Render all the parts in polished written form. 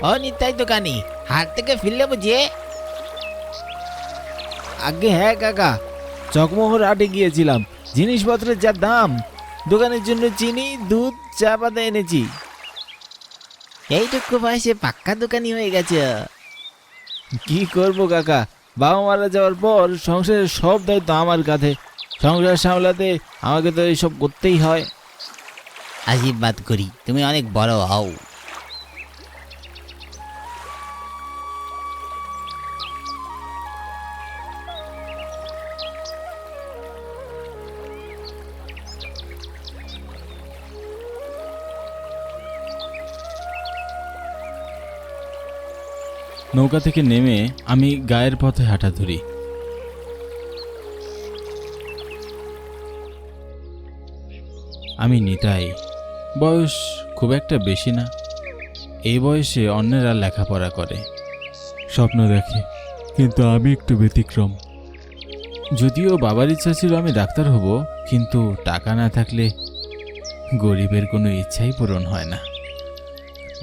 ও নিতাই দোকানি, হাট থেকে ফিরলে বুঝে? আগে হ্যাঁ কাকা, চকমোহর হাটে গিয়েছিলাম। জিনিসপত্রের যা দাম, দোকানের জন্য চিনি, দুধ, চা পাতা এনেছি। এইটুকু বয়সে পাক্কা দোকানি হয়ে গেছে। কি করব কাকা, বাবা মারা যাওয়ার পর সংসারের সব দায়িত্ব আমার কাঁধে। সংসার সামলাতে আমাকে তো এইসব করতেই হয়। আশীর্বাদ করি তুমি অনেক বড় হও। নৌকা থেকে নেমে আমি গায়ের পথে হাঁটা ধরি। আমি নিতাই, বয়স খুব একটা বেশি না। এই বয়সে অন্যেরা লেখাপড়া করে, স্বপ্ন দেখে, কিন্তু আমি একটু ব্যতিক্রম। যদিও বাবার ইচ্ছা ছিল আমি ডাক্তার হব, কিন্তু টাকা না থাকলে গরিবের কোনো ইচ্ছাই পূরণ হয় না।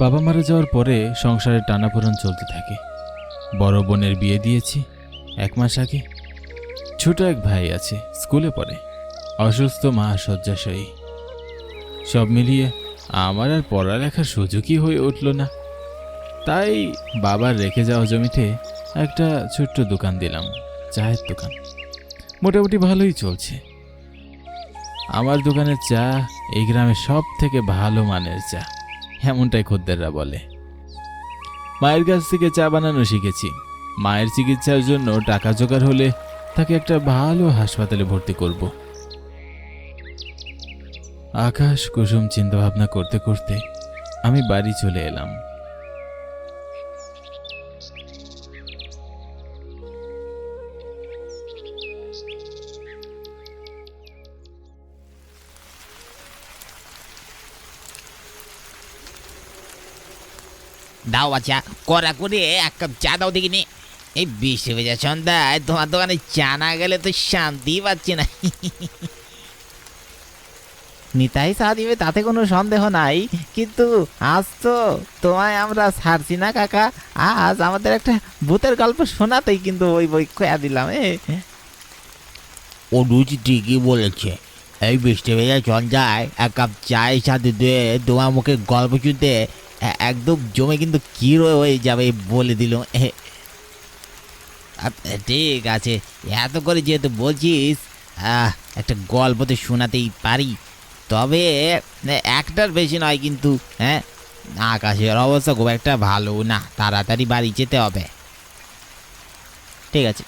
বাবা মারা যাওয়ার পরে সংসারের টানাপোড়েন চলতে থাকে। বড় বোনের বিয়ে দিয়েছি 1 মাস আগে। ছোট এক ভাই আছে, স্কুলে পড়ে। অসুস্থ মা শয্যাশয়ী। সব মিলিয়ে আমার আর পড়ালেখার সুযোগই হয়ে উঠল না। তাই বাবার রেখে যাওয়া জমিতে একটা ছোট্ট দোকান দিলাম, চায়ের দোকান। মোটামুটি ভালোই চলছে। আমার দোকানের চা এই গ্রামের সব থেকে ভালো মানের চা, এমনটাই খদ্দেররা বলে। মায়ের কাছ থেকে চা বানানো শিখেছি। মায়ের চিকিৎসার জন্য টাকা জোগাড় হলে তাকে একটা ভালো হাসপাতালে ভর্তি করব। আকাশ কুসুম চিন্তা ভাবনা করতে করতে আমি বাড়ি চলে এলাম। দাও বাচ্চা, কড়া করে 1 কাপ চা দাও দেখিনি। এই বৃষ্টি ভেজা সন্ধ্যায় তোমার দোকানে চা না গেলে তো শান্তি পাচ্ছি না। নিতাই চা দিবে তাতে কোনো সন্দেহ নাই, কিন্তু আজ তো তোমায় আমরা ছাড়ছি না কাকা। আজ আমাদের একটা ভূতের গল্প শোনাতেই কিন্তু ওই বই খোয়া দিলাম। ও রুচি ঠিকই বলেছে। এই বৃষ্টি ভেজা সন্ধ্যায় 1 কাপ চায়ের সাথে দিয়ে তোমার মুখে গল্প শুনতে একদম জমে কিন্তু ক্ষীর হয়ে যাবে বলে দিল। ঠিক আছে, এত করে যেহেতু বলছিস, একটা গল্প তো শোনাতেই পারি, তবে একটার বেশি নয় কিন্তু। হ্যাঁ, আকাশের অবস্থা খুব একটা ভালো না, তাড়াতাড়ি বাড়ি যেতে হবে। ঠিক আছে।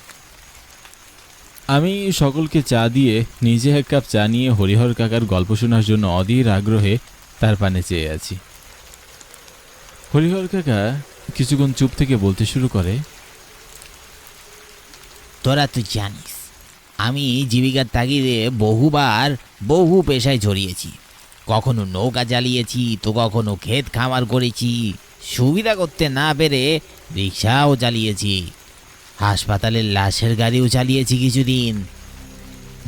আমি সকলকে চা দিয়ে নিজে 1 কাপ চা নিয়ে হরিহর কাকার গল্প শোনার জন্য অধীর আগ্রহে তার পানে চেয়ে আছি। হরিহর কাকা কিছুক্ষণ চুপ থেকে বলতে শুরু করে, তোরা তো জানিস আমি জীবিকার তাগিদে বহু পেশায় জড়িয়েছি। কখনো নৌকা চালিয়েছি, তো কখনো ক্ষেত খামার করেছি, সুবিধা করতে না পেরে রিক্সাও চালিয়েছি, হাসপাতালের লাশের গাড়িও চালিয়েছি কিছুদিন।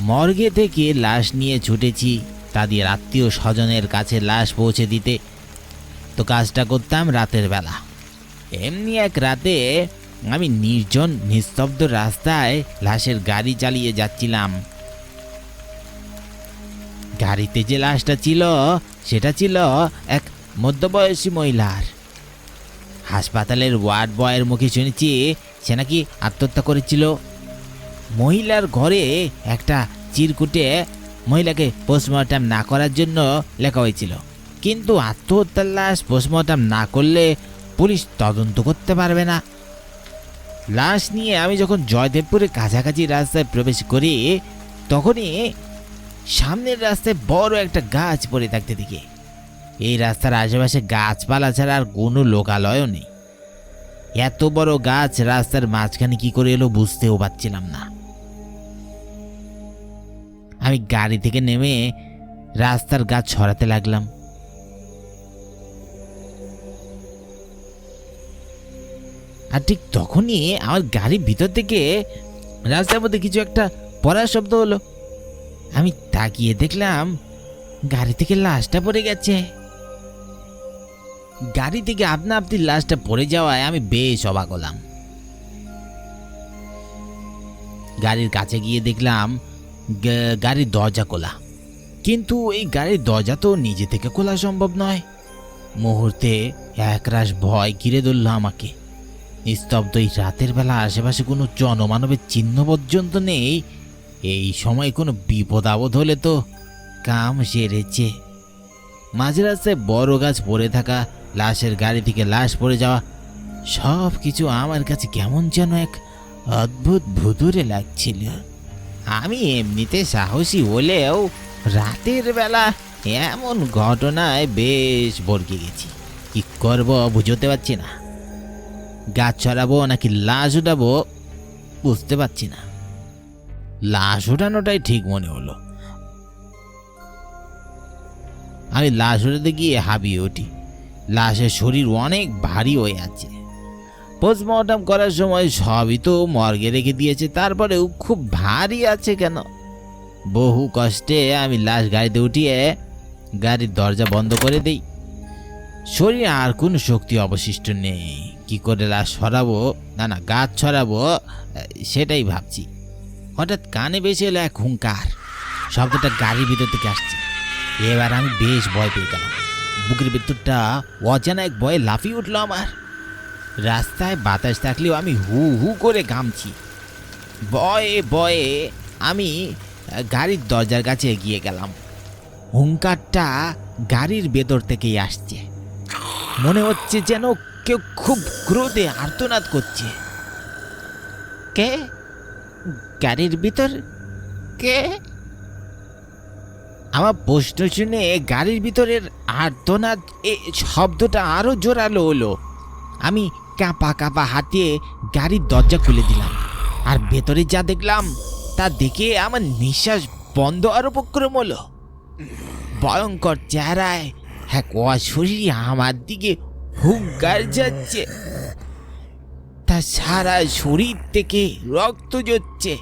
মর্গে থেকে লাশ নিয়ে ছুটেছি তাদের আত্মীয় স্বজনের কাছে লাশ পৌঁছে দিতে। তো কাজটা করতাম রাতের বেলা। এমনি এক রাতে আমি নির্জন নিস্তব্ধ রাস্তায় লাশের গাড়ি চালিয়ে যাচ্ছিলাম। গাড়িতে যে লাশটা ছিল সেটা ছিল এক মধ্যবয়সী মহিলার। হাসপাতালের ওয়ার্ড বয়ের মুখে শুনেছি সে নাকি আত্মহত্যা করেছিল। মহিলার ঘরে একটা চিরকুটে মহিলাকে পোস্টমর্টম না করার জন্য লেখা হয়েছিল, কিন্তু আত্মহত্যার লাশ পোস্টমর্টম না করলে পুলিশ তদন্ত করতে পারবে না। লাশ নিয়ে আমি যখন জয়দেবপুরের কাছাকাছি রাস্তায় প্রবেশ করি, তখনই সামনের রাস্তায় বড় একটা গাছ পড়ে থাকতে দেখি। এই রাস্তার আশেপাশে গাছপালা ছাড়া আর কোনো লোকালয়ও নেই। এত বড় গাছ রাস্তার মাঝখানে কি করে এলো বুঝতেও পারছিলাম না। আমি গাড়ি থেকে নেমে রাস্তার গাছ সরাতে লাগলাম। আর ঠিক তখনই আমার গাড়ির ভিতর থেকে রাস্তার মধ্যে কিছু একটা পড়ার শব্দ হলো। আমি তাকিয়ে দেখলাম গাড়ি থেকে লাশটা পড়ে গেছে। গাড়ি থেকে আপনা আপনি লাশটা পড়ে যাওয়ায় আমি বেশ অবাক হলাম। গাড়ির কাছে গিয়ে দেখলাম গাড়ির দরজা খোলা, কিন্তু এই গাড়ির দরজা তো নিজে থেকে খোলা সম্ভব নয়। মুহূর্তে একরাশ ভয় ঘিরে ধরল আমাকে। নিস্তব্ধ এই রাতের বেলা আশেপাশে কোনো জনমানবের চিহ্ন পর্যন্ত নেই। এই সময় কোনো বিপদ আপদ হলে তো কাম সেরেছে। মাঝ রাস্তায় বড় গাছ পড়ে থাকা, লাশের গাড়ি থেকে লাশ পড়ে যাওয়া, সব কিছু আমার কাছে কেমন যেন এক অদ্ভুত ভুতুরে লাগছিল। আমি এমনিতে সাহসী হলেও রাতের বেলা এমন ঘটনায় বেশ ভড়কে গেছি। কি করব বুঝতে পারছি না। গাছ ছড়াবো নাকি লাশ উঠাবো বুঝতে পারছি না। লাশ ওঠানোটাই ঠিক মনে হলো। আমি লাশ উঠাতে গিয়ে হাঁপিয়ে উঠি। লাশের শরীর অনেক ভারী হয়ে আছে। পোস্টমর্টম করার সময় সবই তো মর্গে রেখে দিয়েছে, তারপরেও খুব ভারী আছে কেন? বহু কষ্টে আমি লাশ গাড়িতে উঠিয়ে গাড়ির দরজা বন্ধ করে দেই। শরীরে আর কোনো শক্তি অবশিষ্ট নেই। কি করে লাশ সরাবো, না গাছ ছড়াবো, সেটাই ভাবছি। হঠাৎ কানে ভেসে এলো এক হুঙ্কার। শব্দটা গাড়ির ভিতর থেকে আসছে। এবার আমি বেশ ভয় পেয়ে গেলাম। বুকের ভেতরটা অজানা এক ভয়ে লাফিয়ে উঠলো আমার। রাস্তায় বাতাস থাকলেও আমি হু হু করে ঘামছি। ভয়ে ভয়ে আমি গাড়ির দরজার কাছে এগিয়ে গেলাম। হুঙ্কারটা গাড়ির ভেতর থেকেই আসছে। মনে হচ্ছে যেন কেউ খুব ক্রোধে আর্তনাদ করছে। কে? গাড়ির ভিতর কে? আমার প্রশ্ন শুনে গাড়ির ভিতরের আর্তনাদ শব্দটা আরো জোরালো হলো। আমি কাঁপা কাঁপা হাতে গাড়ির দরজা খুলে দিলাম, আর ভেতরে যা দেখলাম তা দেখে আমার নিঃশ্বাস বন্ধ আরো উপক্রম হলো। ভয়ঙ্কর চেহারায় এক অশরীরী আমার দিকে হুঙ্কার যাচ্ছে। তার সারা শরীর থেকে রক্ত ঝরছে।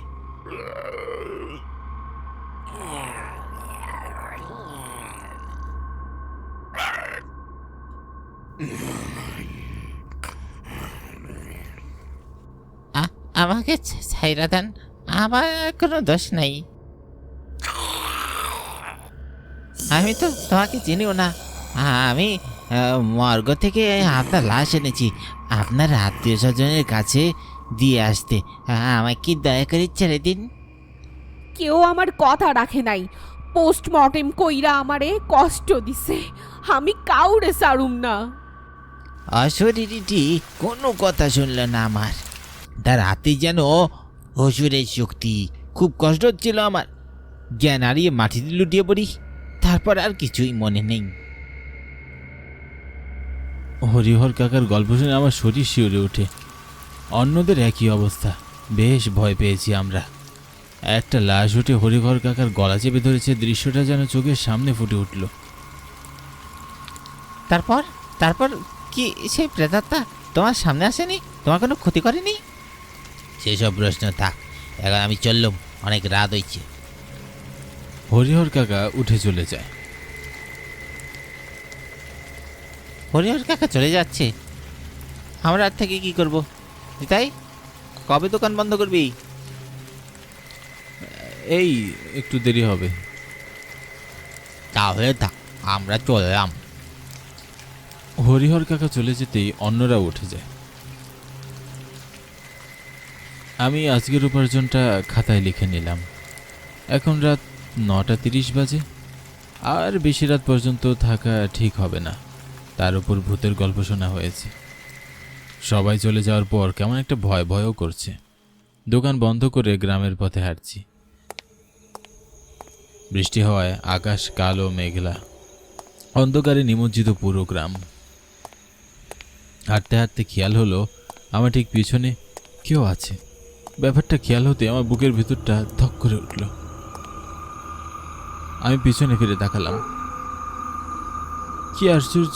আমাকে ছাইরা দেন, আমার কোনো দোষ নাই। আমি তো তোমাকে চিনিও না। আমি মর্গ থেকে আপনার লাশ এনেছি আপনার আত্মীয় স্বজনের কাছে দিয়ে আসতে। আমাকে দয়া করে ছেড়ে দিন। কেউ আমার কথা রাখে নাই। পোস্টমর্টেম কইরা আমারে কষ্ট দিছে, আমি কাউরে ছাড়ুম না। অশরীরীটি কোনো কথা শুনল না আমার। তার হাতে যেন অসুরের শক্তি। খুব কষ্ট হচ্ছিল আমার। জ্ঞান হারিয়ে মাটিতে লুটিয়ে পড়ি। তারপর আর কিছুই মনে নেই। হরিহর কাকার গল্প শুনে আমার শরীর শিউরে ওঠে। অন্যদের একই অবস্থা। বেশ ভয় পেয়েছি আমরা। একটা লাশ উঠে হরিহর কাকার গলা চেপে ধরেছে, দৃশ্যটা যেন চোখের সামনে ফুটে উঠল। তারপর তারপর কি সেই প্রেতাত্মা তোমার সামনে আসেনি? তোমার কোনো ক্ষতি করেনি? সেসব প্রশ্ন থাক, এখন আমি চললাম, অনেক রাত হয়েছে। হরিহর কাকা উঠে চলে যায়। হরিহর কাকা চলে যাচ্ছে, আমরা আর থেকে কি করব? তাই কবে দোকান বন্ধ করবি? এই একটু দেরি হবে। তাহলে থাক, আমরা চললাম। হরিহর কাকা চলে যেতেই অন্যরা উঠে যায়। আমি আজকের উপার্জনটা খাতায় লিখে নিলাম। এখন রাত 9:30 বাজে। আর বেশি রাত পর্যন্ত থাকা ঠিক হবে না। তার উপর ভূতের গল্প শোনা হয়েছে। সবাই চলে যাওয়ার পর কেমন একটা ভয় ভয়ও করছে। দোকান বন্ধ করে গ্রামের পথে হাঁটছি। বৃষ্টি হওয়ায় আকাশ কালো মেঘলা, অন্ধকারে নিমজ্জিত পুরো গ্রাম। হাঁটতে হাঁটতে খেয়াল হলো আমার ঠিক পিছনে কেউ আছে। ব্যাপারটা খেয়াল হতে আমার বুকের ভিতরটা ধক করে উঠল। আমি পিছনে ফিরে তাকালাম। কি আশ্চর্য,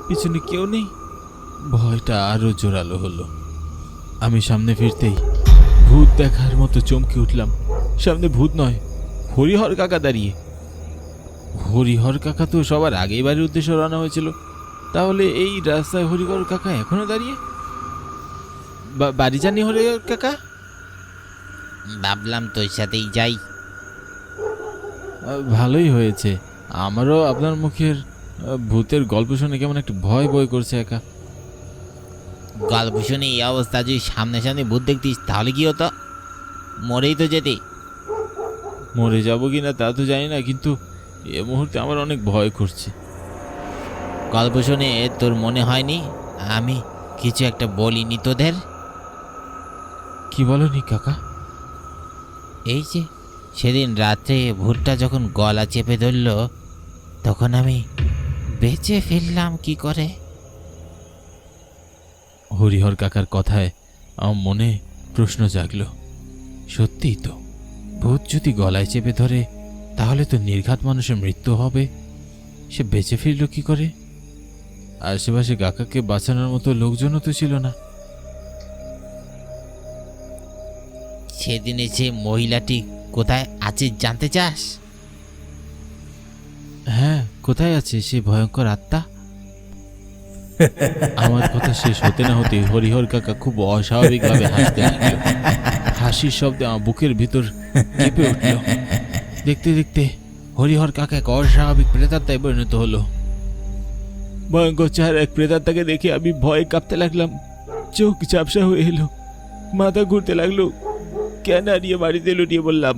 পিছনে কেউ নেই। ভয়টা আরো জোরালো হলো। আমি সামনে ফিরতেই ভূত দেখার মতো চমকে উঠলাম। সামনে ভূত নয়, হরিহর কাকা দাঁড়িয়ে। হরিহর কাকা তো সবার আগেই বাড়ির উদ্দেশ্যে রওনা হয়েছিল। তাহলে এই রাস্তায় হরিহর কাকা এখনো দাঁড়িয়ে? বাড়ি জানি হরিহর কাকা? ভাবলাম তোর সাথেই যাই। ভালোই হয়েছে, আমারও আপনার মুখের ভূতের গল্প শুনে কেমন একটু ভয় ভয় করছে একা। গল্প শুনে এই অবস্থা, যদি সামনে সামনে ভূত দেখতিস তাহলে কি হতো? মরেই তো যেতে। মরে যাবো কিনা তা তো জানি না, কিন্তু এ মুহূর্তে আমার অনেক ভয় করছে। গল্প শুনে তোর মনে হয়নি আমি কিছু একটা বলিনি তোদের? কি বলনি কাকা? এই যে সেদিন রাত্রে ভূতটা যখন গলা চেপে ধরল, তখন আমি বেঁচে ফিরলাম কি করে? হরিহর কাকার কথায় আমার মনে প্রশ্ন জাগলো। সত্যিই তো, ভূত যদি গলায় চেপে ধরে তাহলে তো নির্ঘাত মানুষের মৃত্যু হবে। সে বেঁচে ফিরল কি করে? আশেপাশে কাকাকে বাঁচানোর মতো লোকজনও তো ছিল না। সেদিনে যে মহিলাটি কোথায় আছে জানতে চাস? হ্যাঁ, কোথায় আছে সে ভয়ঙ্কর আত্মা? আমার কথা শেষ হতে না হতে হরিহর কাকা খুব অস্বাভাবিকভাবে হাসতে লাগলো। হাসির শব্দে আমার বুকের ভিতর কেঁপে উঠল। দেখতে দেখতে হরিহর কাকা এক অস্বাভাবিক প্রেতাত্মায় পরিণত হলো। ভয়ঙ্কর চেহারা এক প্রেতাত্মাকে দেখে আমি ভয়ে কাঁপতে লাগলাম। চোখ ঝাপসা হয়ে এলো, মাথা ঘুরতে লাগলো। কেন হারিয়ে বাড়িতে লুটিয়ে বললাম।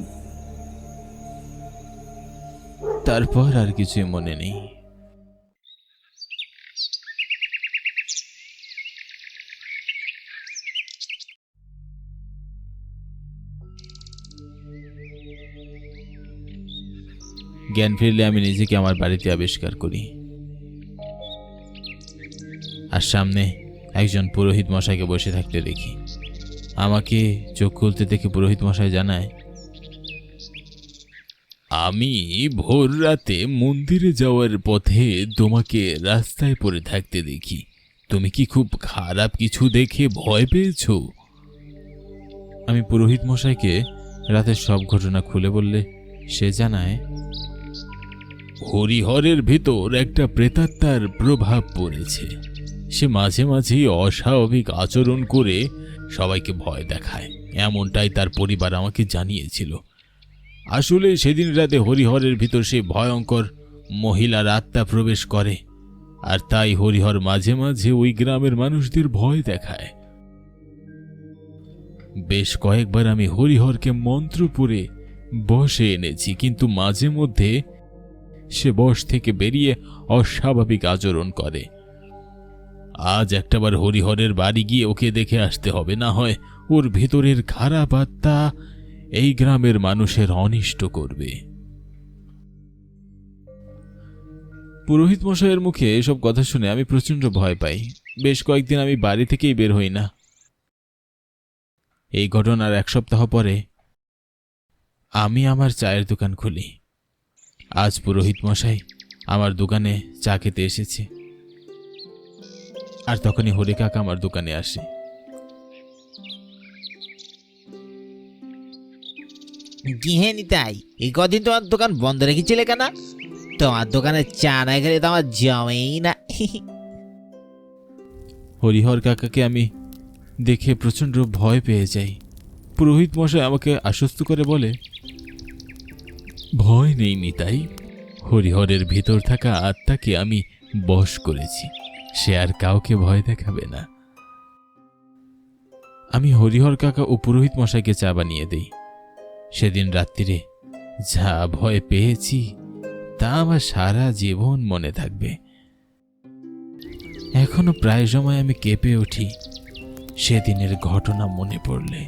তারপর আর কিছুই মনে নেই। জ্ঞান ফিরলে আমি নিজেকে আমার বাড়িতে আবিষ্কার করি, আর সামনে একজন পুরোহিত মশাইকে বসে থাকতে দেখি। আমাকে চোখ খুলতে দেখে পুরোহিত মশাই জানায়, আমি ভোর রাতে মন্দিরে যাওয়ার পথে তোমাকে রাস্তায় পড়ে থাকতে দেখি। তুমি কি খুব খারাপ কিছু দেখে ভয় পেয়েছো? আমি পুরোহিত মশাইকে রাতের সব ঘটনা খুলে বললে সে জানায়, হরিহরের ভিতর একটা প্রেতাত্মার প্রভাব পড়েছে। সে মাঝে মাঝেই অস্বাভাবিক আচরণ করে সবাইকে ভয় দেখায়, এমনটাই তার পরিবার আমাকে জানিয়েছিল। আসলে সেদিন রাতে হরিহরের ভিতর সে ভয়ঙ্কর মহিলার আত্মা প্রবেশ করে, আর তাই হরিহর মাঝে মাঝে ওই গ্রামের মানুষদের ভয় দেখায়। বেশ কয়েকবার আমি হরিহরকে মন্ত্র পড়ে বশে এনেছি, কিন্তু মাঝে মধ্যে সে বশ থেকে বেরিয়ে অস্বাভাবিক আচরণ করে। আজ একটাবার হরিহরের বাড়ি গিয়ে ওকে দেখে আসতে হবে, না হয় ওর ভিতরের খারাপ আত্মা এই গ্রামের মানুষের অনিষ্ট করবে। পুরোহিত মশাইয়ের মুখে এসব কথা শুনে আমি প্রচন্ড ভয় পাই। বেশ কয়েকদিন আমি বাড়ি থেকেই বের হই না। এই ঘটনার এক সপ্তাহ পরে আমি আমার চায়ের দোকান খুলি। আজ পুরোহিত মশাই আমার দোকানে চা খেতে এসেছে, আর তখনই হরি কাকা আমার দোকানে আসে। কি হে নিতাই, এই কদিন তোমার দোকান বন্ধ রেখেছিলে কেন? তোমার দোকানে চা না খেলে তো আমার জমেই না। হরিহর কাকাকে আমি দেখে প্রচন্ড ভয় পেয়ে যাই। পুরোহিত মশাই আমাকে আশ্বস্ত করে বলে, ভয় নেই নিতাই, হরিহরের ভিতর থাকা আত্মাকে আমি বশ করেছি, সে আর কাউকে ভয় দেখাবে না। আমি হরিহর কাকা ও পুরোহিত মশাইকে চা বানিয়ে দেই। সেদিন রাত্রিরে যা ভয় পেয়েছি তা আমার সারা জীবন মনে থাকবে। এখনো প্রায় সময় আমি কেঁপে উঠি সেদিনের ঘটনা মনে পড়লে।